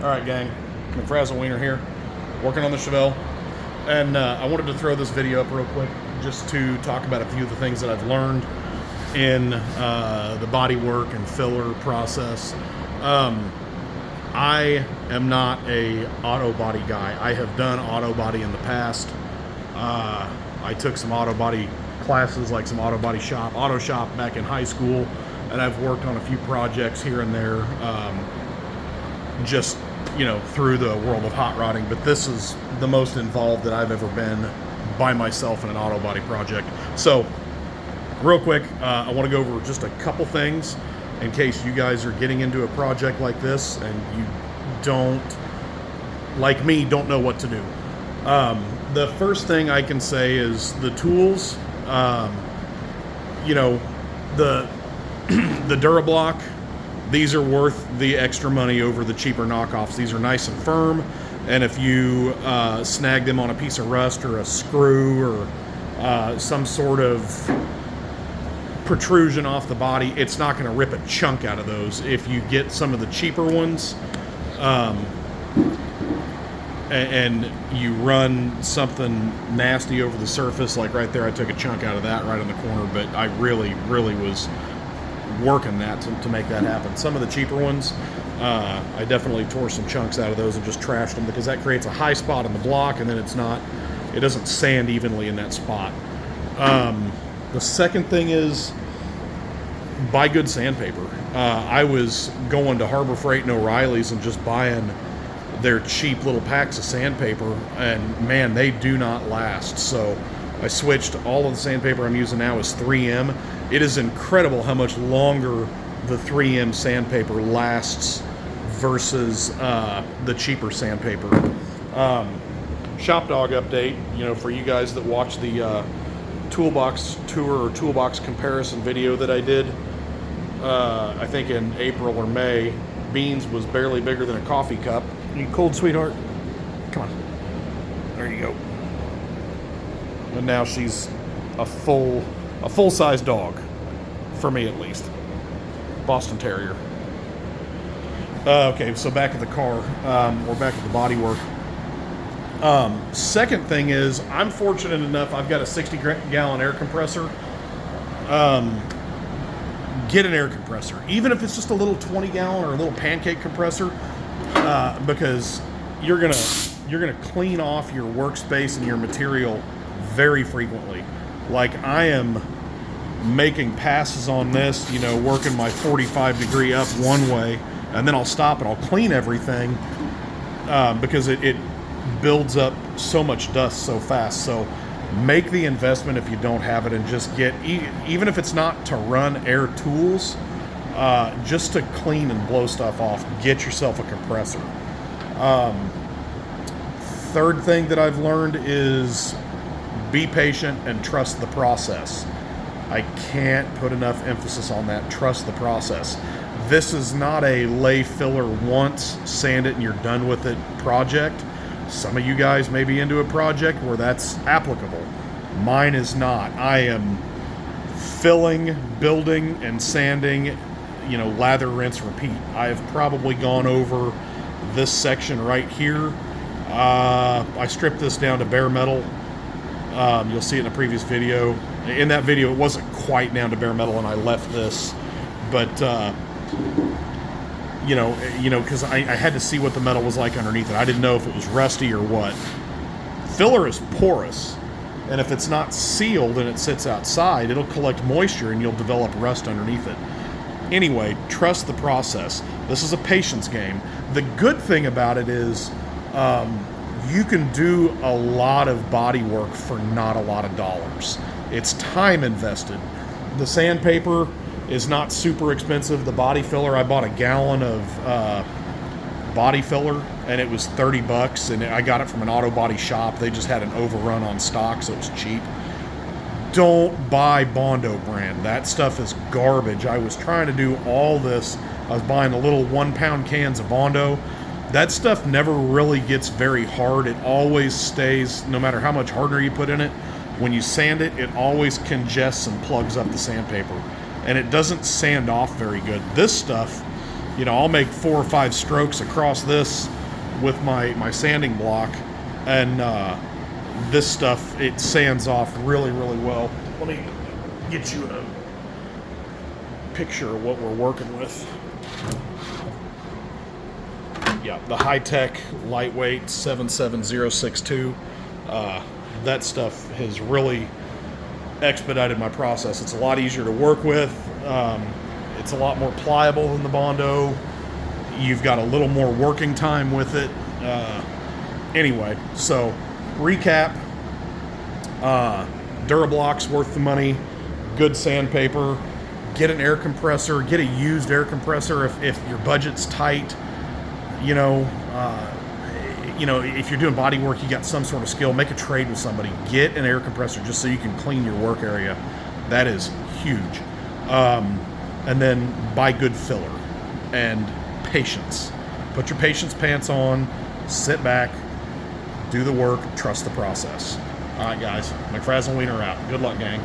Alright gang, McFrazzle Wiener here, working on the Chevelle, and I wanted to throw this video up real quick just to talk about a few of the things that I've learned in the body work and filler process. I am not a auto body guy. I have done auto body in the past. I took some auto body classes, like some auto shop back in high school, and I've worked on a few projects here and there, just, you know, through the world of hot rodding. But this is the most involved that I've ever been by myself in an auto body project. So real quick, I want to go over just a couple things in case you guys are getting into a project like this and you don't, like me, don't know what to do. The first thing I can say is the tools. You know, the DuraBlock, these are worth the extra money over the cheaper knockoffs. These are nice and firm, and if you snag them on a piece of rust or a screw or some sort of protrusion off the body, it's not going to rip a chunk out of those. If you get some of the cheaper ones, and you run something nasty over the surface, like right there, I took a chunk out of that right on the corner, but I really was working that to make that happen. Some of the cheaper ones, I definitely tore some chunks out of those and just trashed them, because that creates a high spot in the block, and then it doesn't sand evenly in that spot. The second thing is buy good sandpaper. I was going to Harbor Freight and O'Reilly's and just buying their cheap little packs of sandpaper, and man, they do not last. So I switched. All of the sandpaper I'm using now is 3M. It is incredible how much longer the 3M sandpaper lasts versus the cheaper sandpaper. Shop dog update, you know, for you guys that watch the toolbox tour or toolbox comparison video that I did, I think in April or May. Beans was barely bigger than a coffee cup. You cold, sweetheart? Come on. There you go. And now she's a full-size dog, for me at least. Boston Terrier. Okay, so back at the car. We're back at the body work. Second thing is, I'm fortunate enough, I've got a 60-gallon air compressor. Get an air compressor, even if it's just a little 20-gallon or a little pancake compressor, because you're gonna clean off your workspace and your material very frequently. Like, I am making passes on this, you know, working my 45-degree up one way, and then I'll stop and I'll clean everything, because it builds up so much dust so fast. So make the investment if you don't have it, and just get, even if it's not to run air tools, just to clean and blow stuff off, get yourself a compressor. Third thing that I've learned is be patient and trust the process. I can't put enough emphasis on that. Trust the process. This is not a lay filler once, sand it and you're done with it project. Some of you guys may be into a project where that's applicable. Mine is not. I am filling, building, and sanding, you know, lather, rinse, repeat. I have probably gone over this section right here. I stripped this down to bare metal. You'll see it in a previous video. In that video, it wasn't quite down to bare metal, and I left this. But you know, because I had to see what the metal was like underneath it. I didn't know if it was rusty or what. Filler is porous, and if it's not sealed and it sits outside, it'll collect moisture and you'll develop rust underneath it. Anyway, trust the process. This is a patience game. The good thing about it is you can do a lot of body work for not a lot of dollars. It's time invested. The sandpaper is not super expensive. The body filler, I bought a gallon of body filler, and it was $30, and I got it from an auto body shop. They just had an overrun on stock, so it was cheap. Don't buy Bondo brand. That stuff is garbage. I was trying to do all this. I was buying the little 1-pound cans of Bondo. That stuff never really gets very hard. It always stays, no matter how much hardener you put in it, when you sand it, it always congests and plugs up the sandpaper, and it doesn't sand off very good. This stuff, You know, I'll make 4 or 5 strokes across this with my sanding block, and this stuff, it sands off really, really well. Let me get you a picture of what we're working with. Yeah, the high-tech, lightweight 77062. That stuff has really expedited my process. It's a lot easier to work with. It's a lot more pliable than the Bondo. You've got a little more working time with it. Anyway, so recap. Durablock's worth the money. Good sandpaper. Get an air compressor. Get a used air compressor if your budget's tight. You know, if you're doing body work, you got some sort of skill, make a trade with somebody. Get an air compressor just so you can clean your work area. That is huge. And then buy good filler and patience. Put your patience pants on, sit back, do the work, trust the process. All right, guys, McFrazzle Wiener out. Good luck, gang.